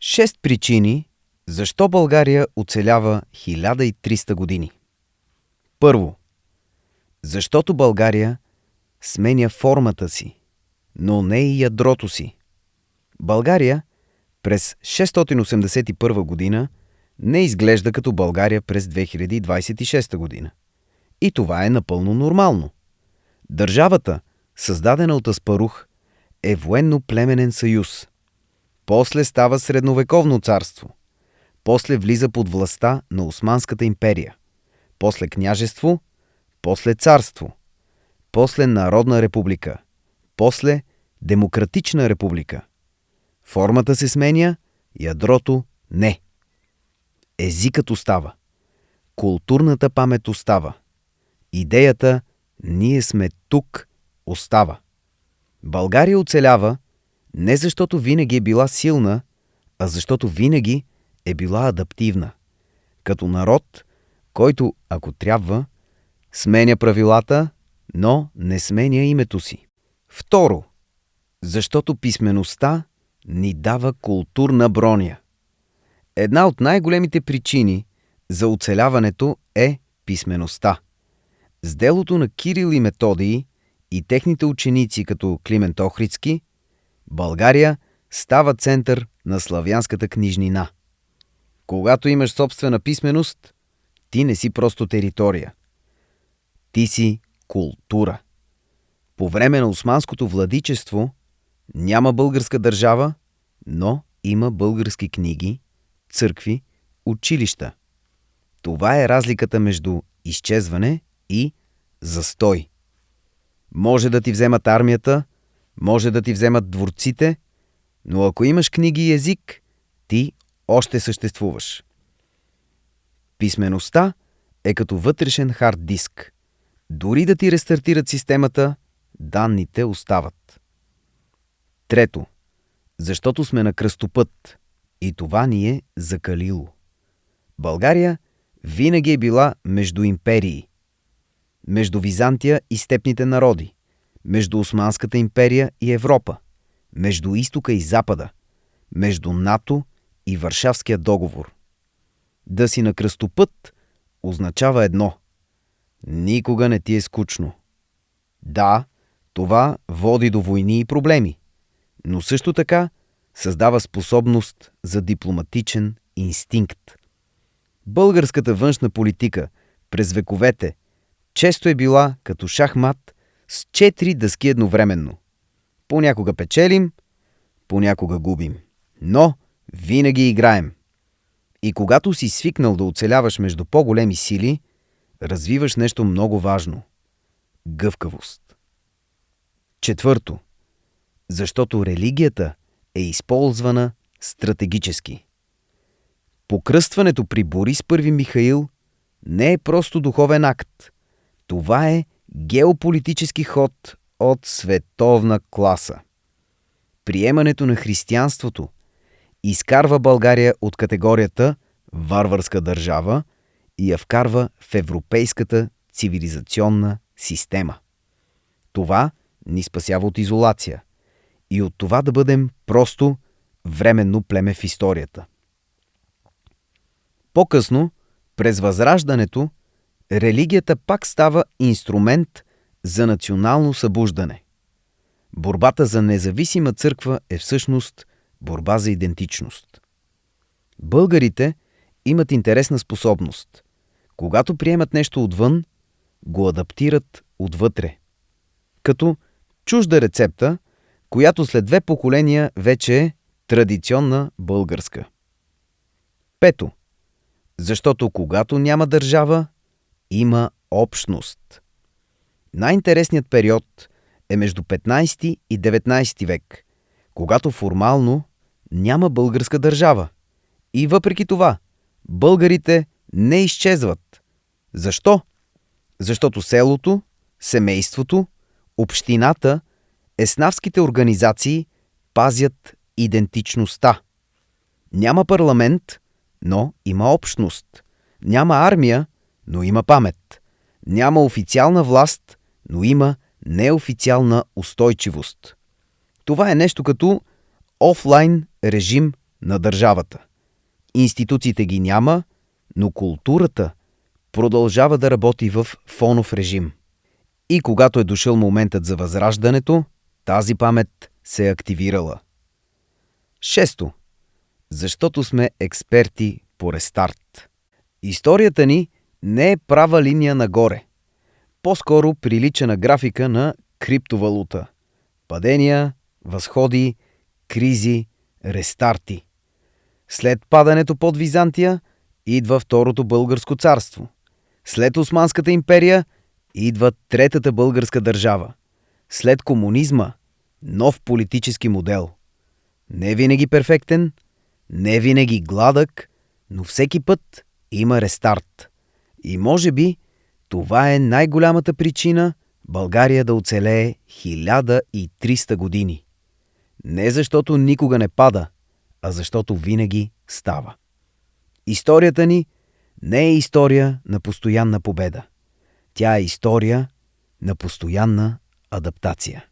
6 причини, защо България оцелява 1300 години. Първо, защото България сменя формата си, но не и ядрото си. България през 681 година не изглежда като България през 2026 година. И това е напълно нормално. Държавата, създадена от Аспарух, е военно-племенен съюз. После става средновековно царство. После влиза под властта на Османската империя. После княжество, после царство. После народна република. После демократична република. Формата се сменя, ядрото не. Езикът остава. Културната памет остава. Идеята «ние сме тук» остава. България оцелява не защото винаги е била силна, а защото винаги е била адаптивна. Като народ, който, ако трябва, сменя правилата, но не сменя името си. Второ, защото писмеността ни дава културна броня. Една от най-големите причини за оцеляването е писмеността. С делото на Кирил и Методий и техните ученици като Климент Охридски, България става център на славянската книжнина. Когато имаш собствена писменост, ти не си просто територия. Ти си култура. По време на османското владичество няма българска държава, но има български книги, църкви, училища. Това е разликата между изчезване и застой. Може да ти вземат армията, може да ти вземат дворците, но ако имаш книги и език, ти още съществуваш. Писмеността е като вътрешен хард диск. Дори да ти рестартират системата, данните остават. Трето, защото сме на кръстопът и това ни е закалило. България винаги е била между империи. Между Византия и степните народи. Между Османската империя и Европа. Между изтока и запада. Между НАТО и Варшавския договор. Да си на кръстопът означава едно. Никога не ти е скучно. Да, това води до войни и проблеми, но също така създава способност за дипломатичен инстинкт. Българската външна политика през вековете често е била като шахмат с 4 дъски едновременно. Понякога печелим, понякога губим, но винаги играем. И когато си свикнал да оцеляваш между по-големи сили, развиваш нещо много важно – гъвкавост. Четвърто, защото религията е използвана стратегически. Покръстването при Борис I Михаил не е просто духовен акт. Това е геополитически ход от световна класа. Приемането на християнството изкарва България от категорията варварска държава и я вкарва в европейската цивилизационна система. Това ни спасява от изолация и от това да бъдем просто временно племе в историята. По-късно, през Възраждането, религията пак става инструмент за национално събуждане. Борбата за независима църква е всъщност борба за идентичност. Българите имат интересна способност. Когато приемат нещо отвън, го адаптират отвътре. Като чужда рецепта, която след 2 поколения вече е традиционна българска. Пето, защото когато няма държава, има общност. Най-интересният период е между 15 и 19 век, когато формално няма българска държава. И въпреки това, българите не изчезват. Защо? Защото селото, семейството, общината, еснавските организации пазят идентичността. Няма парламент, но има общност. Няма армия, но има памет. Няма официална власт, но има неофициална устойчивост. Това е нещо като офлайн режим на държавата. Институциите ги няма, но културата продължава да работи в фонов режим. И когато е дошъл моментът за възраждането, тази памет се е активирала. 6. Защото сме експерти по рестарт. Историята ни не е права линия нагоре. По-скоро прилича на графика на криптовалута. Падения, възходи, кризи, рестарти. След падането под Византия идва Второто българско царство. След Османската империя идва Третата българска държава. След комунизма нов политически модел. Не винаги перфектен, не винаги гладък, но всеки път има рестарт. И може би това е най-голямата причина България да оцелее 1300 години. Не защото никога не пада, а защото винаги става. Историята ни не е история на постоянна победа. Тя е история на постоянна адаптация.